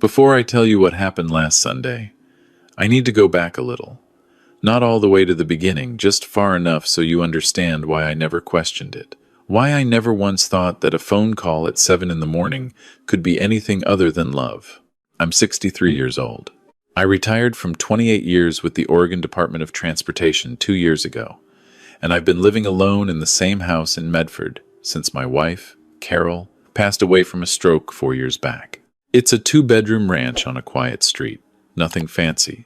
Before I tell you what happened last Sunday, I need to go back a little. Not all the way to the beginning, just far enough so you understand why I never questioned it. Why I never once thought that a phone call at 7 in the morning could be anything other than love. I'm 63 years old. I retired from 28 years with the Oregon Department of Transportation 2 years ago, and I've been living alone in the same house in Medford since my wife, Carol, passed away from a stroke 4 years back. It's a 2-bedroom ranch on a quiet street. Nothing fancy.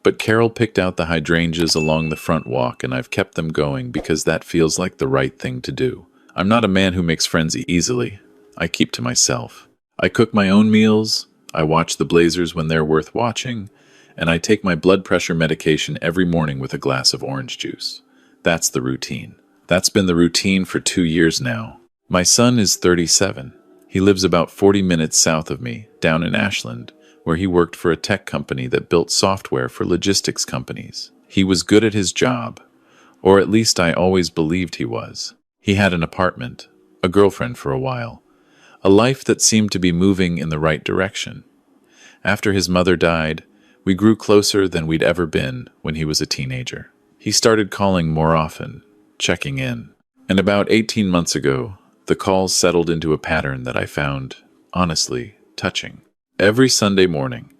But Carol picked out the hydrangeas along the front walk, and I've kept them going because that feels like the right thing to do. I'm not a man who makes friends easily. I keep to myself. I cook my own meals, I watch the Blazers when they're worth watching, and I take my blood pressure medication every morning with a glass of orange juice. That's the routine. That's been the routine for 2 years now. My son is 37. He lives about 40 minutes south of me, down in Ashland, where he worked for a tech company that built software for logistics companies. He was good at his job, or at least I always believed he was. He had an apartment, a girlfriend for a while, a life that seemed to be moving in the right direction. After his mother died, we grew closer than we'd ever been when he was a teenager. He started calling more often, checking in. And about 18 months ago, the calls settled into a pattern that I found, honestly, touching. Every Sunday morning,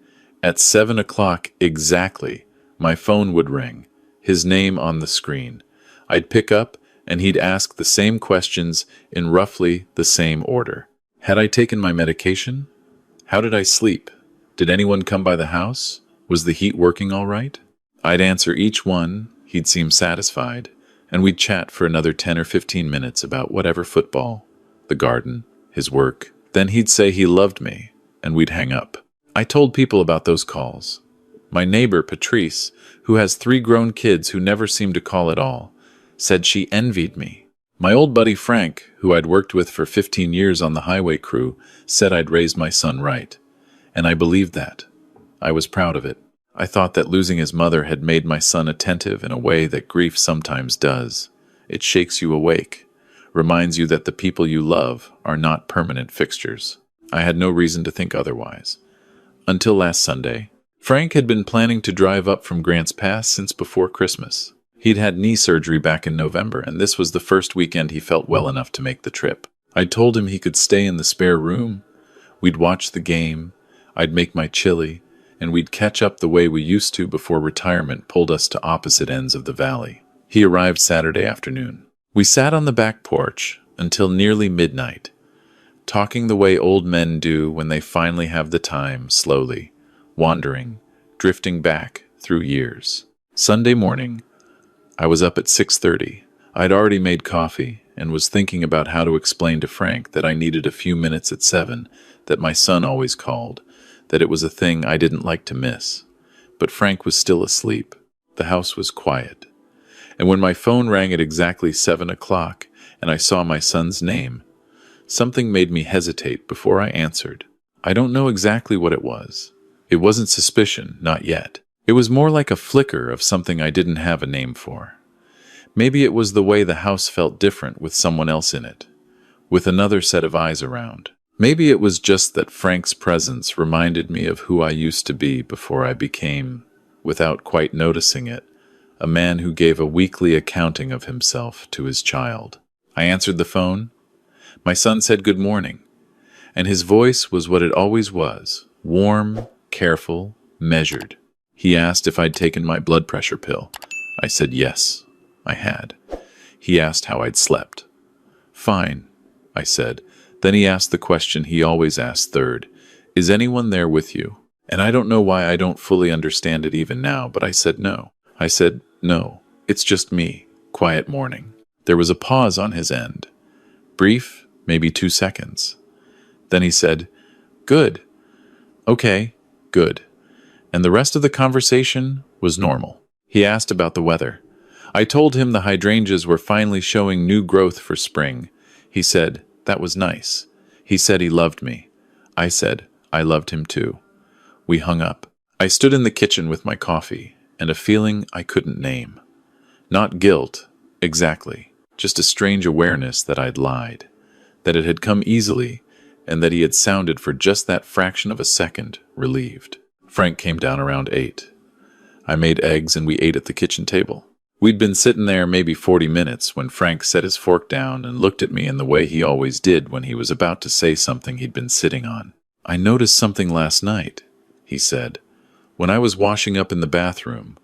at 7 o'clock exactly, my phone would ring, his name on the screen. I'd pick up, and he'd ask the same questions in roughly the same order. Had I taken my medication? How did I sleep? Did anyone come by the house? Was the heat working all right? I'd answer each one, he'd seem satisfied, and we'd chat for another 10 or 15 minutes about whatever: football, the garden, his work. Then he'd say he loved me, and we'd hang up. I told people about those calls. My neighbor, Patrice, who has 3 grown kids who never seem to call at all, said she envied me. My old buddy Frank, who I'd worked with for 15 years on the highway crew, said I'd raised my son right. And I believed that. I was proud of it. I thought that losing his mother had made my son attentive in a way that grief sometimes does. It shakes you awake, reminds you that the people you love are not permanent fixtures. I had no reason to think otherwise. Until last Sunday. Frank had been planning to drive up from Grants Pass since before Christmas. He'd had knee surgery back in November, and this was the first weekend he felt well enough to make the trip. I told him he could stay in the spare room. We'd watch the game, I'd make my chili, and we'd catch up the way we used to before retirement pulled us to opposite ends of the valley. He arrived Saturday afternoon. We sat on the back porch until nearly midnight, talking the way old men do when they finally have the time, slowly, wandering, drifting back through years. Sunday morning, I was up at 6:30. I'd already made coffee and was thinking about how to explain to Frank that I needed a few minutes at 7, that my son always called, that it was a thing I didn't like to miss. But Frank was still asleep. The house was quiet. And when my phone rang at exactly 7 o'clock and I saw my son's name, something made me hesitate before I answered. I don't know exactly what it was. It wasn't suspicion, not yet. It was more like a flicker of something I didn't have a name for. Maybe it was the way the house felt different with someone else in it, with another set of eyes around. Maybe it was just that Frank's presence reminded me of who I used to be before I became, without quite noticing it, a man who gave a weekly accounting of himself to his child. I answered the phone. My son said good morning, and his voice was what it always was, warm, careful, measured. He asked if I'd taken my blood pressure pill. I said yes, I had. He asked how I'd slept. Fine, I said. Then he asked the question he always asked third. Is anyone there with you? And I don't know why I don't fully understand it even now, but I said no. I said, no, it's just me. Quiet morning. There was a pause on his end. Brief, maybe 2 seconds. Then he said, good. Okay, good. And the rest of the conversation was normal. He asked about the weather. I told him the hydrangeas were finally showing new growth for spring. He said, that was nice. He said he loved me. I said, I loved him too. We hung up. I stood in the kitchen with my coffee and a feeling I couldn't name. Not guilt, exactly, just a strange awareness that I'd lied, that it had come easily and that he had sounded for just that fraction of a second, relieved. Frank came down around 8. I made eggs and we ate at the kitchen table. We'd been sitting there maybe 40 minutes when Frank set his fork down and looked at me in the way he always did when he was about to say something he'd been sitting on. "I noticed something last night," he said, "when I was washing up in the bathroom.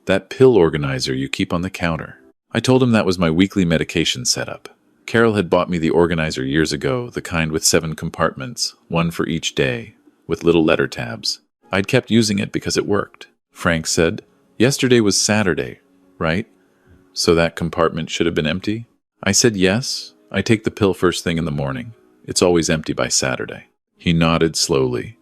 That pill organizer you keep on the counter." I told him that was my weekly medication setup. Carol had bought me the organizer years ago, the kind with 7 compartments, one for each day, with little letter tabs. I'd kept using it because it worked. Frank said, "Yesterday was Saturday, right? So that compartment should have been empty?" I said, "Yes. I take the pill first thing in the morning. It's always empty by Saturday." He nodded slowly.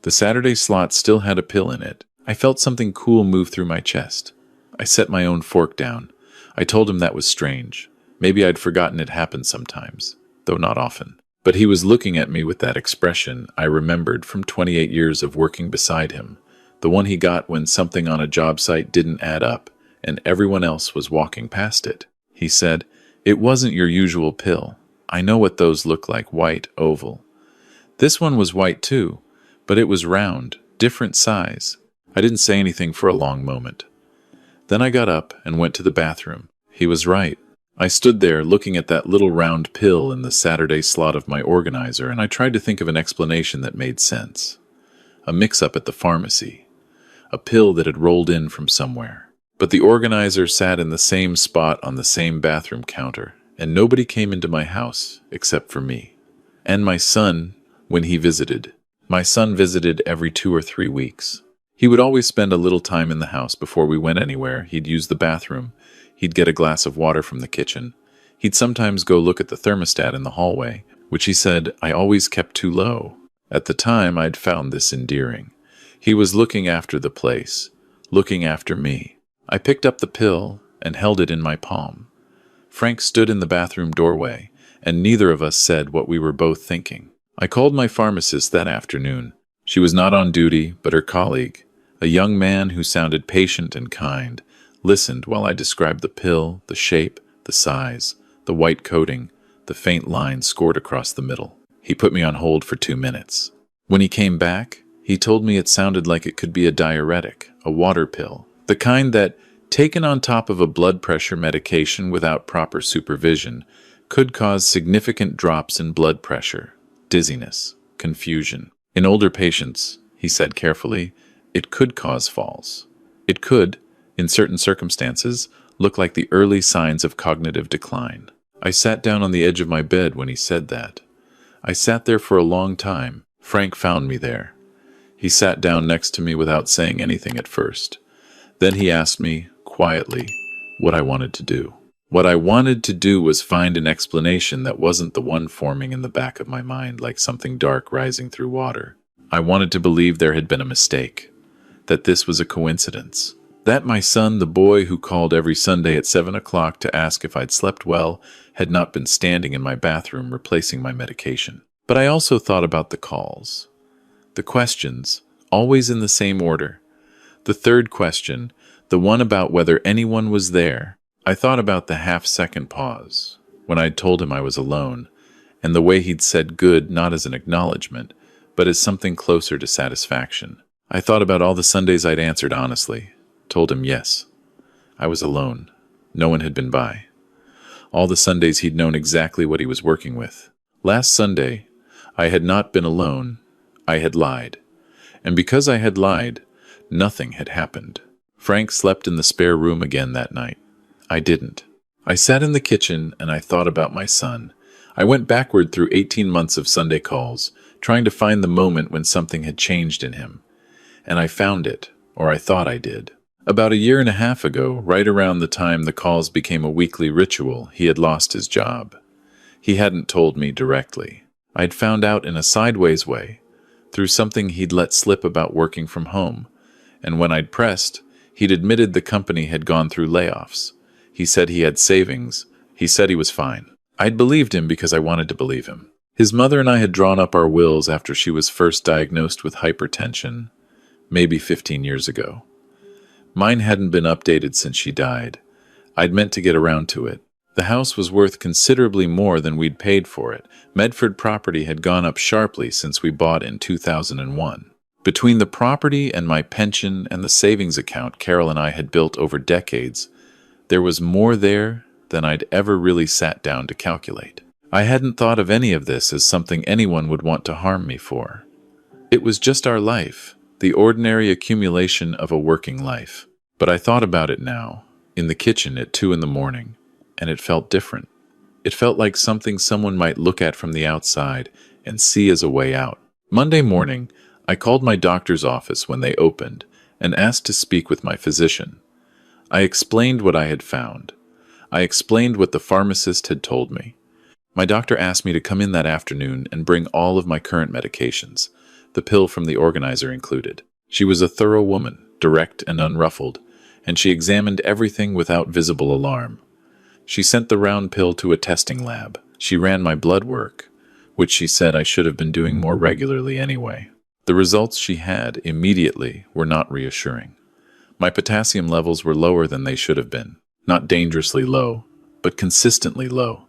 The Saturday slot still had a pill in it. I felt something cool move through my chest. I set my own fork down. I told him that was strange. Maybe I'd forgotten it happened sometimes, though not often. But he was looking at me with that expression I remembered from 28 years of working beside him, the one he got when something on a job site didn't add up and everyone else was walking past it. He said, "It wasn't your usual pill. I know what those look like, white, oval. This one was white too, but it was round, different size." I didn't say anything for a long moment. Then I got up and went to the bathroom. He was right. I stood there looking at that little round pill in the Saturday slot of my organizer, and I tried to think of an explanation that made sense. A mix-up at the pharmacy. A pill that had rolled in from somewhere. But the organizer sat in the same spot on the same bathroom counter, and nobody came into my house except for me. And my son, when he visited. My son visited every 2 or 3 weeks. He would always spend a little time in the house before we went anywhere. He'd use the bathroom. He'd get a glass of water from the kitchen. He'd sometimes go look at the thermostat in the hallway, which he said I always kept too low. At the time, I'd found this endearing. He was looking after the place, looking after me. I picked up the pill and held it in my palm. Frank stood in the bathroom doorway, and neither of us said what we were both thinking. I called my pharmacist that afternoon. She was not on duty, but her colleague, a young man who sounded patient and kind, listened while I described the pill, the shape, the size, the white coating, the faint line scored across the middle. He put me on hold for 2 minutes. When he came back, he told me it sounded like it could be a diuretic, a water pill, the kind that, taken on top of a blood pressure medication without proper supervision, could cause significant drops in blood pressure, dizziness, confusion. In older patients, he said carefully, it could cause falls. It could, in certain circumstances, look like the early signs of cognitive decline. I sat down on the edge of my bed when he said that. I sat there for a long time. Frank found me there. He sat down next to me without saying anything at first. Then he asked me, quietly, what I wanted to do. What I wanted to do was find an explanation that wasn't the one forming in the back of my mind like something dark rising through water. I wanted to believe there had been a mistake, that this was a coincidence, that my son, the boy who called every Sunday at 7 o'clock to ask if I'd slept well, had not been standing in my bathroom replacing my medication. But I also thought about the calls, the questions, always in the same order. The third question, the one about whether anyone was there. I thought about the half-second pause, when I'd told him I was alone, and the way he'd said good not as an acknowledgement, but as something closer to satisfaction. I thought about all the Sundays I'd answered honestly, told him yes. I was alone. No one had been by. All the Sundays he'd known exactly what he was working with. Last Sunday, I had not been alone. I had lied. And because I had lied, nothing had happened. Frank slept in the spare room again that night. I didn't. I sat in the kitchen and I thought about my son. I went backward through 18 months of Sunday calls, trying to find the moment when something had changed in him. And I found it, or I thought I did. About 1.5 years ago, right around the time the calls became a weekly ritual, he had lost his job. He hadn't told me directly. I'd found out in a sideways way, through something he'd let slip about working from home. And when I'd pressed, he'd admitted the company had gone through layoffs. He said he had savings. He said he was fine. I'd believed him because I wanted to believe him. His mother and I had drawn up our wills after she was first diagnosed with hypertension, maybe 15 years ago. Mine hadn't been updated since she died. I'd meant to get around to it. The house was worth considerably more than we'd paid for it. Medford property had gone up sharply since we bought in 2001. Between the property and my pension and the savings account Carol and I had built over decades, there was more there than I'd ever really sat down to calculate. I hadn't thought of any of this as something anyone would want to harm me for. It was just our life, the ordinary accumulation of a working life. But I thought about it now, in the kitchen at 2 in the morning, and it felt different. It felt like something someone might look at from the outside and see as a way out. Monday morning, I called my doctor's office when they opened and asked to speak with my physician. I explained what I had found. I explained what the pharmacist had told me. My doctor asked me to come in that afternoon and bring all of my current medications, the pill from the organizer included. She was a thorough woman, direct and unruffled, and she examined everything without visible alarm. She sent the round pill to a testing lab. She ran my blood work, which she said I should have been doing more regularly anyway. The results she had immediately were not reassuring. My potassium levels were lower than they should have been. Not dangerously low, but consistently low,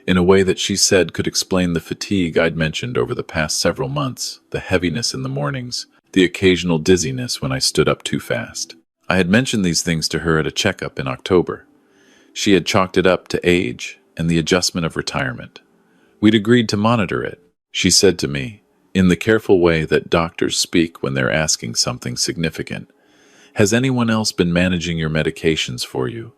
in a way that she said could explain the fatigue I'd mentioned over the past several months, the heaviness in the mornings, the occasional dizziness when I stood up too fast. I had mentioned these things to her at a checkup in October. She had chalked it up to age and the adjustment of retirement. We'd agreed to monitor it, she said to me, in the careful way that doctors speak when they're asking something significant. Has anyone else been managing your medications for you,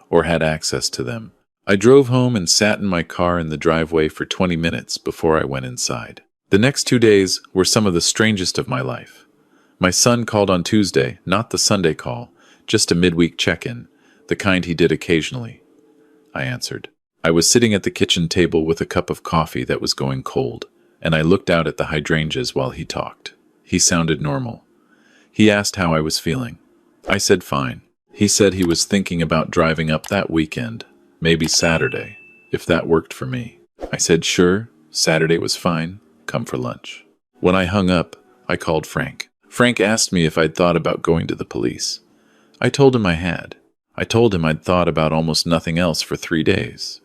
or had access to them? I drove home and sat in my car in the driveway for 20 minutes before I went inside. The next 2 days were some of the strangest of my life. My son called on Tuesday, not the Sunday call, just a midweek check-in, the kind he did occasionally. I answered. I was sitting at the kitchen table with a cup of coffee that was going cold, and I looked out at the hydrangeas while he talked. He sounded normal. He asked how I was feeling. I said fine. He said he was thinking about driving up that weekend, maybe Saturday, if that worked for me. I said sure, Saturday was fine, come for lunch. When I hung up, I called Frank. Frank asked me if I'd thought about going to the police. I told him I had. I told him I'd thought about almost nothing else for 3 days.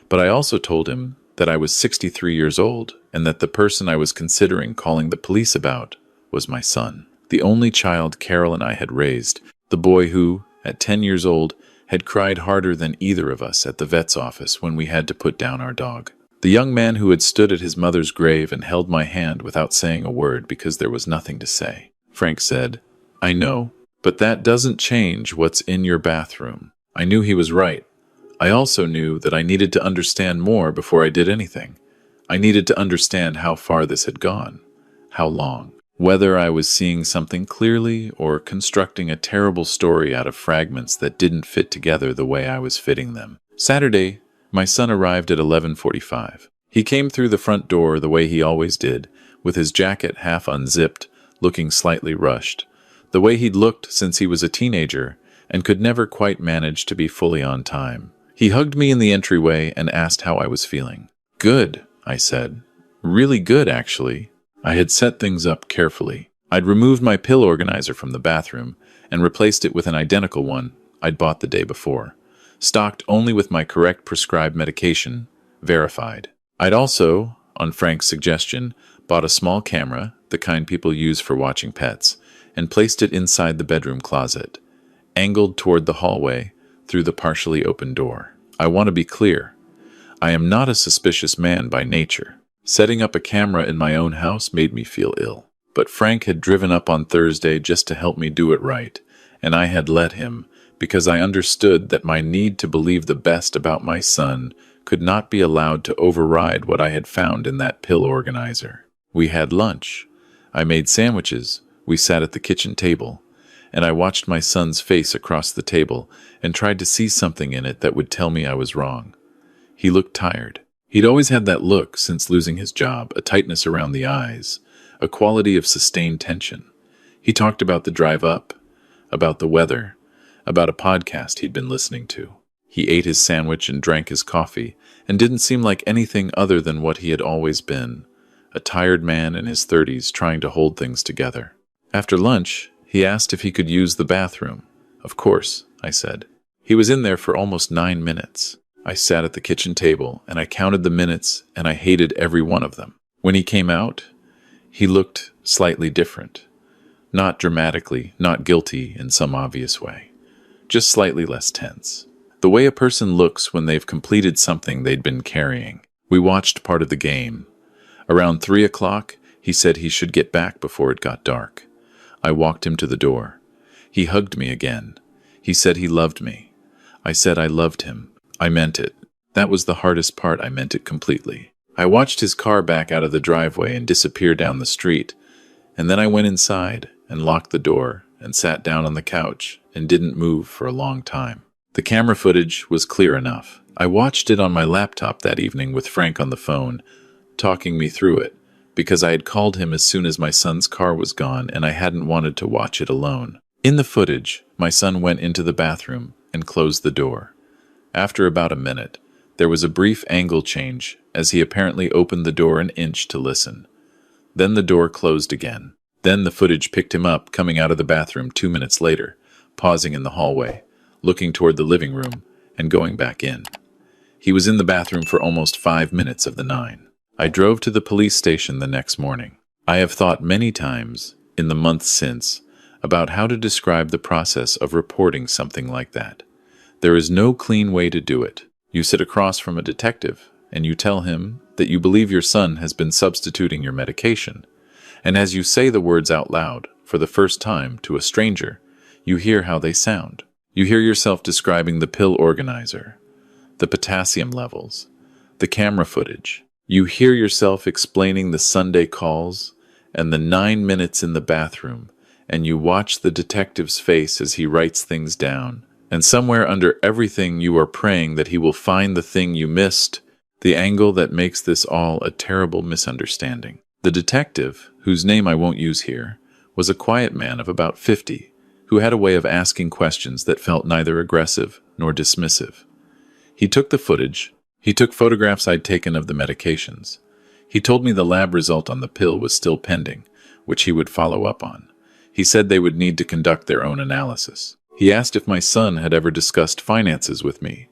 But I also told him that I was 63 years old and that the person I was considering calling the police about was my son, the only child Carol and I had raised, the boy who, at 10 years old, had cried harder than either of us at the vet's office when we had to put down our dog. The young man who had stood at his mother's grave and held my hand without saying a word because there was nothing to say. Frank said, I know, but that doesn't change what's in your bathroom. I knew he was right. I also knew that I needed to understand more before I did anything. I needed to understand how far this had gone, how long, whether I was seeing something clearly or constructing a terrible story out of fragments that didn't fit together the way I was fitting them. Saturday, my son arrived at 11:45. He came through the front door the way he always did, with his jacket half unzipped, looking slightly rushed, the way he'd looked since he was a teenager and could never quite manage to be fully on time. He hugged me in the entryway and asked how I was feeling. Good, I said. Really good, actually. I had set things up carefully. I'd removed my pill organizer from the bathroom and replaced it with an identical one I'd bought the day before, stocked only with my correct prescribed medication, verified. I'd also, on Frank's suggestion, bought a small camera, the kind people use for watching pets, and placed it inside the bedroom closet, angled toward the hallway through the partially open door. I want to be clear. I am not a suspicious man by nature. Setting up a camera in my own house made me feel ill. But Frank had driven up on Thursday just to help me do it right, and I had let him, because I understood that my need to believe the best about my son could not be allowed to override what I had found in that pill organizer. We had lunch. I made sandwiches. We sat at the kitchen table, and I watched my son's face across the table and tried to see something in it that would tell me I was wrong. He looked tired. He'd always had that look since losing his job, a tightness around the eyes, a quality of sustained tension. He talked about the drive up, about the weather, about a podcast he'd been listening to. He ate his sandwich and drank his coffee and didn't seem like anything other than what he had always been, a tired man in his 30s trying to hold things together. After lunch, he asked if he could use the bathroom. Of course, I said. He was in there for almost 9 minutes. I sat at the kitchen table and I counted the minutes and I hated every one of them. When he came out, he looked slightly different. Not dramatically, not guilty in some obvious way. Just slightly less tense. The way a person looks when they've completed something they'd been carrying. We watched part of the game. Around 3 o'clock, he said he should get back before it got dark. I walked him to the door. He hugged me again. He said he loved me. I said I loved him. I meant it. That was the hardest part. I meant it completely. I watched his car back out of the driveway and disappear down the street, and then I went inside and locked the door and sat down on the couch and didn't move for a long time. The camera footage was clear enough. I watched it on my laptop that evening with Frank on the phone, talking me through it, because I had called him as soon as my son's car was gone and I hadn't wanted to watch it alone. In the footage, my son went into the bathroom and closed the door. After about a minute, there was a brief angle change as he apparently opened the door an inch to listen. Then the door closed again. Then the footage picked him up coming out of the bathroom 2 minutes later, pausing in the hallway, looking toward the living room, and going back in. He was in the bathroom for almost 5 minutes of the 9. I drove to the police station the next morning. I have thought many times, in the months since, about how to describe the process of reporting something like that. There is no clean way to do it. You sit across from a detective, and you tell him that you believe your son has been substituting your medication. And as you say the words out loud, for the first time to a stranger, you hear how they sound. You hear yourself describing the pill organizer, the potassium levels, the camera footage. You hear yourself explaining the Sunday calls and the 9 minutes in the bathroom, and you watch the detective's face as he writes things down. And somewhere under everything you are praying that he will find the thing you missed, the angle that makes this all a terrible misunderstanding. The detective, whose name I won't use here, was a quiet man of about 50, who had a way of asking questions that felt neither aggressive nor dismissive. He took the footage. He took photographs I'd taken of the medications. He told me the lab result on the pill was still pending, which he would follow up on. He said they would need to conduct their own analysis. He asked if my son had ever discussed finances with me.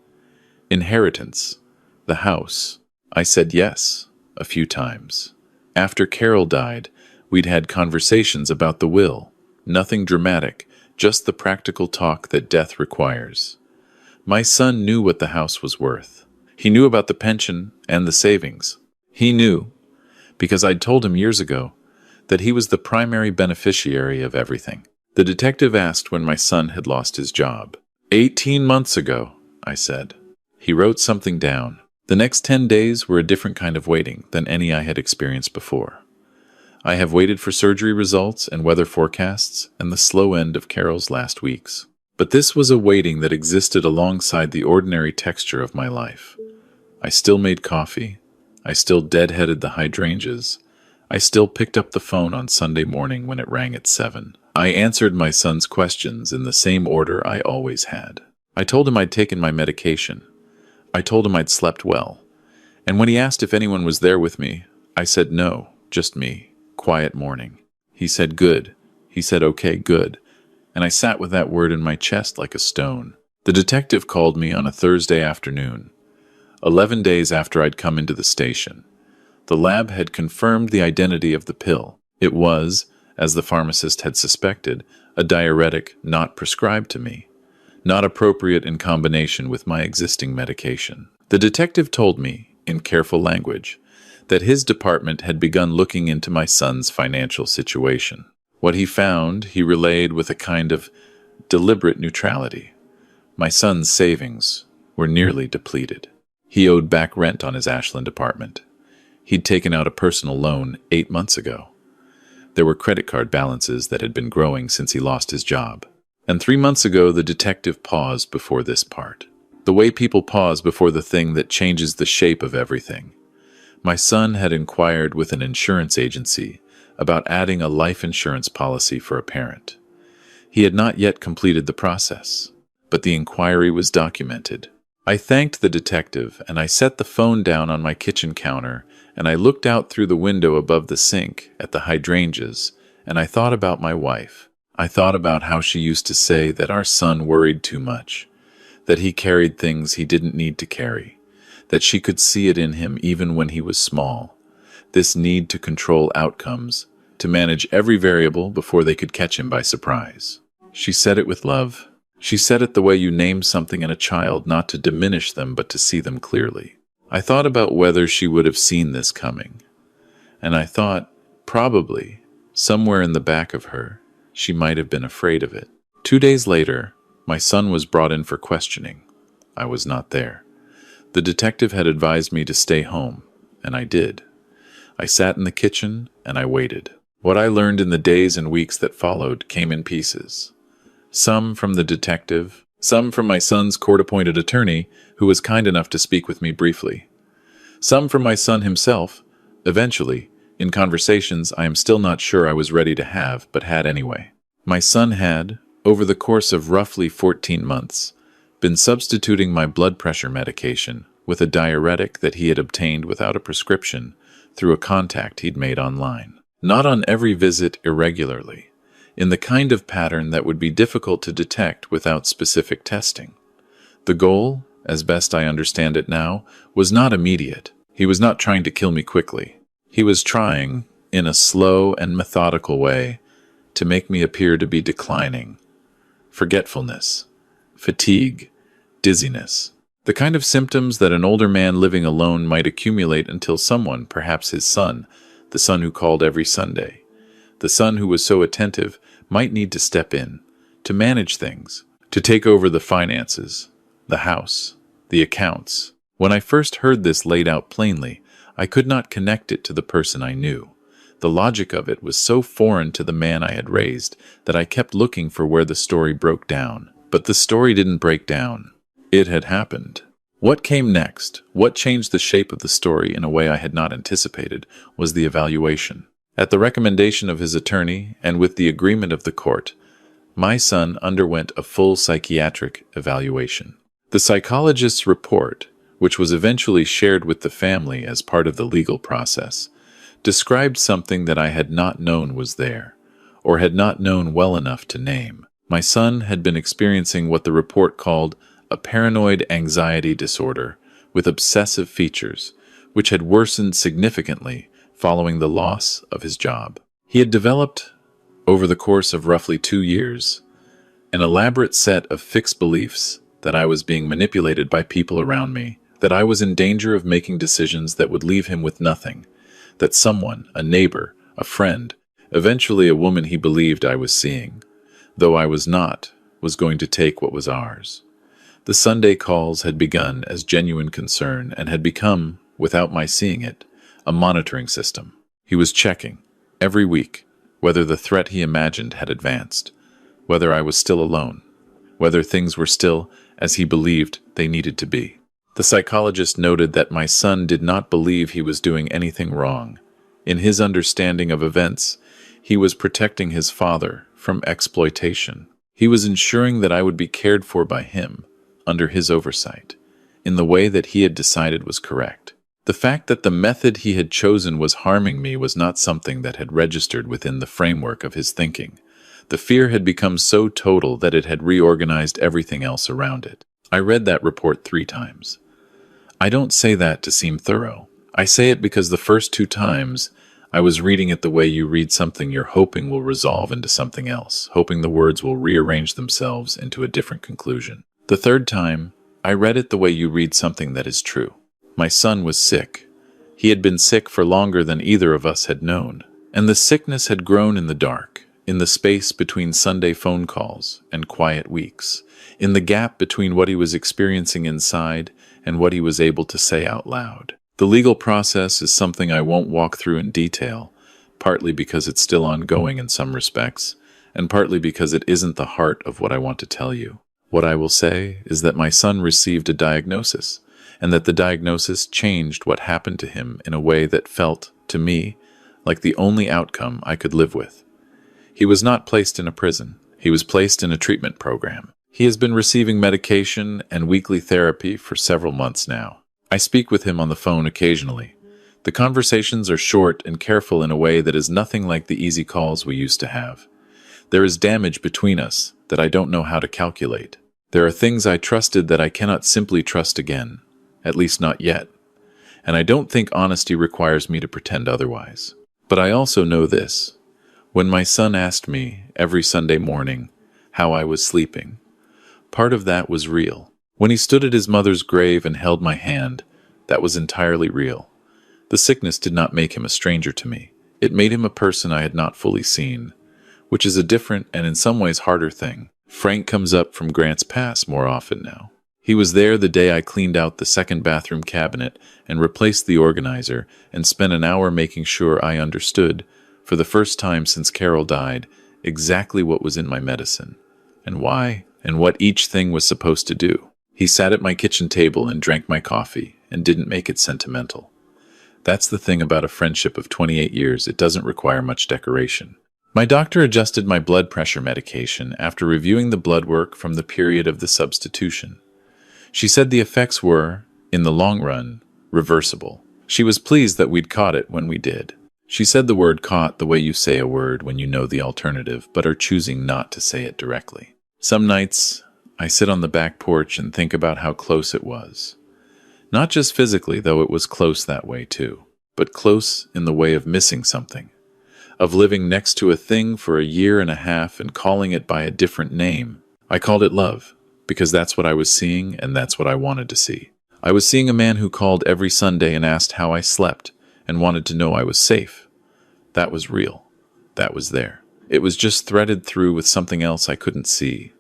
Inheritance. The house. I said yes, a few times. After Carol died, we'd had conversations about the will. Nothing dramatic, just the practical talk that death requires. My son knew what the house was worth. He knew about the pension and the savings. He knew, because I'd told him years ago, that he was the primary beneficiary of everything. The detective asked when my son had lost his job. 18 months ago, I said. He wrote something down. The next 10 days were a different kind of waiting than any I had experienced before. I have waited for surgery results and weather forecasts and the slow end of Carol's last weeks. But this was a waiting that existed alongside the ordinary texture of my life. I still made coffee. I still deadheaded the hydrangeas. I still picked up the phone on Sunday morning when it rang at 7. I answered my son's questions in the same order I always had. I told him I'd taken my medication. I told him I'd slept well. And when he asked if anyone was there with me, I said no, just me. Quiet morning. He said good. He said okay, good. And I sat with that word in my chest like a stone. The detective called me on a Thursday afternoon, 11 days after I'd come into the station. The lab had confirmed the identity of the pill. It was, as the pharmacist had suspected, a diuretic not prescribed to me, not appropriate in combination with my existing medication. The detective told me, in careful language, that his department had begun looking into my son's financial situation. What he found, he relayed with a kind of deliberate neutrality. My son's savings were nearly depleted. He owed back rent on his Ashland apartment. He'd taken out a personal loan 8 months ago. There were credit card balances that had been growing since he lost his job. And 3 months ago, the detective paused before this part. The way people pause before the thing that changes the shape of everything. My son had inquired with an insurance agency about adding a life insurance policy for a parent. He had not yet completed the process, but the inquiry was documented. I thanked the detective, and I set the phone down on my kitchen counter, and I looked out through the window above the sink at the hydrangeas, and I thought about my wife. I thought about how she used to say that our son worried too much, that he carried things he didn't need to carry, that she could see it in him even when he was small. This need to control outcomes, to manage every variable before they could catch him by surprise. She said it with love. She said it the way you name something in a child, not to diminish them but to see them clearly. I thought about whether she would have seen this coming, and I thought, probably, somewhere in the back of her, she might have been afraid of it. 2 days later, my son was brought in for questioning. I was not there. The detective had advised me to stay home, and I did. I sat in the kitchen and I waited. What I learned in the days and weeks that followed came in pieces. Some from the detective, some from my son's court-appointed attorney, who was kind enough to speak with me briefly. Some from my son himself, eventually, in conversations I am still not sure I was ready to have, but had anyway. My son had, over the course of roughly 14 months, been substituting my blood pressure medication with a diuretic that he had obtained without a prescription through a contact he'd made online. Not on every visit irregularly, in the kind of pattern that would be difficult to detect without specific testing. The goal, as best I understand it now, was not immediate. He was not trying to kill me quickly. He was trying, in a slow and methodical way, to make me appear to be declining. Forgetfulness, fatigue, dizziness. The kind of symptoms that an older man living alone might accumulate until someone, perhaps his son, the son who called every Sunday, the son who was so attentive, might need to step in, to manage things, to take over the finances, the house, the accounts. When I first heard this laid out plainly, I could not connect it to the person I knew. The logic of it was so foreign to the man I had raised that I kept looking for where the story broke down. But the story didn't break down. It had happened. What came next, what changed the shape of the story in a way I had not anticipated, was the evaluation. At the recommendation of his attorney, and with the agreement of the court, my son underwent a full psychiatric evaluation. The psychologist's report, which was eventually shared with the family as part of the legal process, described something that I had not known was there, or had not known well enough to name. My son had been experiencing what the report called a paranoid anxiety disorder with obsessive features, which had worsened significantly following the loss of his job. He had developed, over the course of roughly 2 years, an elaborate set of fixed beliefs that I was being manipulated by people around me, that I was in danger of making decisions that would leave him with nothing, that someone, a neighbor, a friend, eventually a woman he believed I was seeing, though I was not, was going to take what was ours. The Sunday calls had begun as genuine concern and had become, without my seeing it, a monitoring system. He was checking, every week, whether the threat he imagined had advanced, whether I was still alone, whether things were still as he believed they needed to be. The psychologist noted that my son did not believe he was doing anything wrong. In his understanding of events, he was protecting his father from exploitation. He was ensuring that I would be cared for by him, under his oversight, in the way that he had decided was correct. The fact that the method he had chosen was harming me was not something that had registered within the framework of his thinking. The fear had become so total that it had reorganized everything else around it. I read that report 3 times. I don't say that to seem thorough. I say it because the first 2 times, I was reading it the way you read something you're hoping will resolve into something else, hoping the words will rearrange themselves into a different conclusion. The 3rd time, I read it the way you read something that is true. My son was sick. He had been sick for longer than either of us had known, and the sickness had grown in the dark, in the space between Sunday phone calls and quiet weeks, in the gap between what he was experiencing inside and what he was able to say out loud. The legal process is something I won't walk through in detail, partly because it's still ongoing in some respects, and partly because it isn't the heart of what I want to tell you. What I will say is that my son received a diagnosis, and that the diagnosis changed what happened to him in a way that felt, to me, like the only outcome I could live with. He was not placed in a prison. He was placed in a treatment program. He has been receiving medication and weekly therapy for several months now. I speak with him on the phone occasionally. The conversations are short and careful in a way that is nothing like the easy calls we used to have. There is damage between us that I don't know how to calculate. There are things I trusted that I cannot simply trust again, at least not yet. And I don't think honesty requires me to pretend otherwise. But I also know this. When my son asked me, every Sunday morning, how I was sleeping, part of that was real. When he stood at his mother's grave and held my hand, that was entirely real. The sickness did not make him a stranger to me. It made him a person I had not fully seen, which is a different and in some ways harder thing. Frank comes up from Grant's Pass more often now. He was there the day I cleaned out the second bathroom cabinet and replaced the organizer and spent an hour making sure I understood, for the first time since Carol died, exactly what was in my medicine, and why, and what each thing was supposed to do. He sat at my kitchen table and drank my coffee and didn't make it sentimental. That's the thing about a friendship of 28 years, it doesn't require much decoration. My doctor adjusted my blood pressure medication after reviewing the blood work from the period of the substitution. She said the effects were, in the long run, reversible. She was pleased that we'd caught it when we did. She said the word caught the way you say a word when you know the alternative but are choosing not to say it directly. Some nights, I sit on the back porch and think about how close it was. Not just physically, though it was close that way too, but close in the way of missing something, of living next to a thing for a year and a half and calling it by a different name. I called it love, because that's what I was seeing and that's what I wanted to see. I was seeing a man who called every Sunday and asked how I slept and wanted to know I was safe. That was real. That was there. It was just threaded through with something else I couldn't see.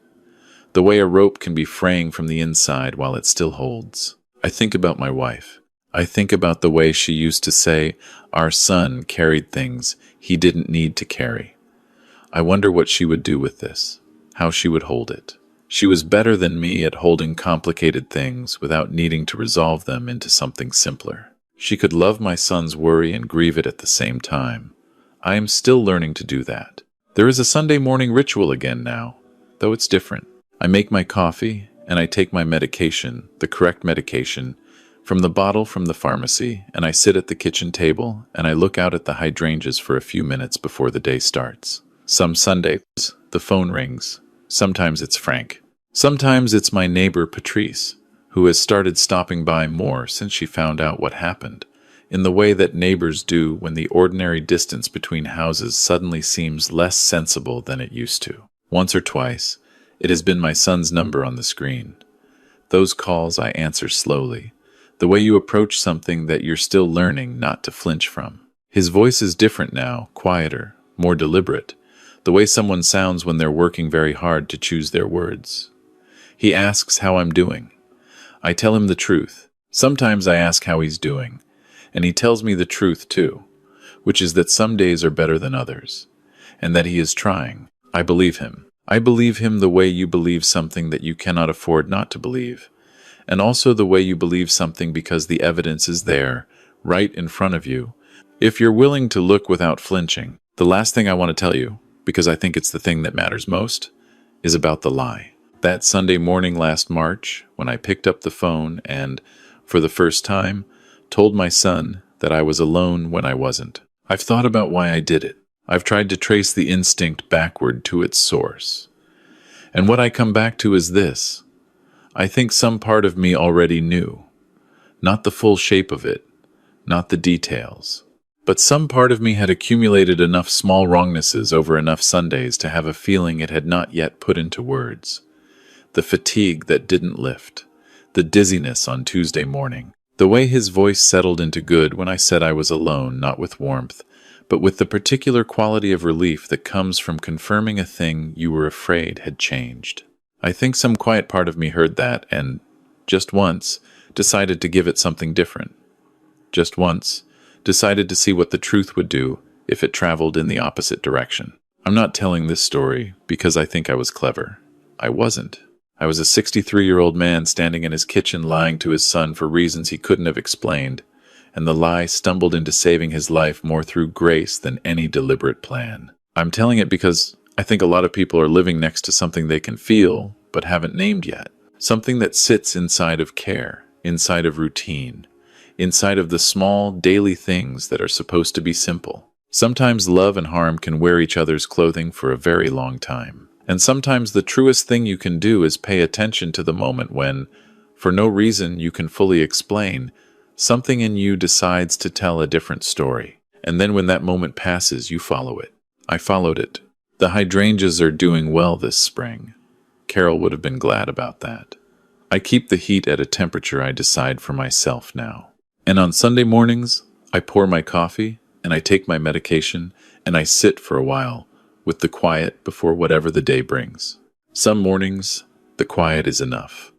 The way a rope can be fraying from the inside while it still holds. I think about my wife. I think about the way she used to say, our son carried things he didn't need to carry. I wonder what she would do with this, how she would hold it. She was better than me at holding complicated things without needing to resolve them into something simpler. She could love my son's worry and grieve it at the same time. I am still learning to do that. There is a Sunday morning ritual again now, though it's different. I make my coffee, and I take my medication, the correct medication, from the bottle from the pharmacy, and I sit at the kitchen table, and I look out at the hydrangeas for a few minutes before the day starts. Some Sundays, the phone rings. Sometimes it's Frank. Sometimes it's my neighbor Patrice, who has started stopping by more since she found out what happened, in the way that neighbors do when the ordinary distance between houses suddenly seems less sensible than it used to. Once or twice, it has been my son's number on the screen. Those calls I answer slowly, the way you approach something that you're still learning not to flinch from. His voice is different now, quieter, more deliberate, the way someone sounds when they're working very hard to choose their words. He asks how I'm doing. I tell him the truth. Sometimes I ask how he's doing, and he tells me the truth too, which is that some days are better than others, and that he is trying. I believe him. I believe him the way you believe something that you cannot afford not to believe, and also the way you believe something because the evidence is there, right in front of you, if you're willing to look without flinching. The last thing I want to tell you, because I think it's the thing that matters most, is about the lie. That Sunday morning last March, when I picked up the phone and, for the first time, told my son that I was alone when I wasn't. I've thought about why I did it. I've tried to trace the instinct backward to its source. And what I come back to is this. I think some part of me already knew. Not the full shape of it, not the details. But some part of me had accumulated enough small wrongnesses over enough Sundays to have a feeling it had not yet put into words. The fatigue that didn't lift. The dizziness on Tuesday morning. The way his voice settled into good when I said I was alone, not with warmth, but with the particular quality of relief that comes from confirming a thing you were afraid had changed. I think some quiet part of me heard that and, just once, decided to give it something different. Just once, decided to see what the truth would do if it traveled in the opposite direction. I'm not telling this story because I think I was clever. I wasn't. I was a 63-year-old man standing in his kitchen lying to his son for reasons he couldn't have explained, and the lie stumbled into saving his life more through grace than any deliberate plan. I'm telling it because I think a lot of people are living next to something they can feel, but haven't named yet. Something that sits inside of care, inside of routine, inside of the small, daily things that are supposed to be simple. Sometimes love and harm can wear each other's clothing for a very long time. And sometimes the truest thing you can do is pay attention to the moment when, for no reason you can fully explain, something in you decides to tell a different story. And then when that moment passes, you follow it. I followed it. The hydrangeas are doing well this spring. Carol would have been glad about that. I keep the heat at a temperature I decide for myself now. And on Sunday mornings, I pour my coffee, and I take my medication, and I sit for a while with the quiet before whatever the day brings. Some mornings, the quiet is enough.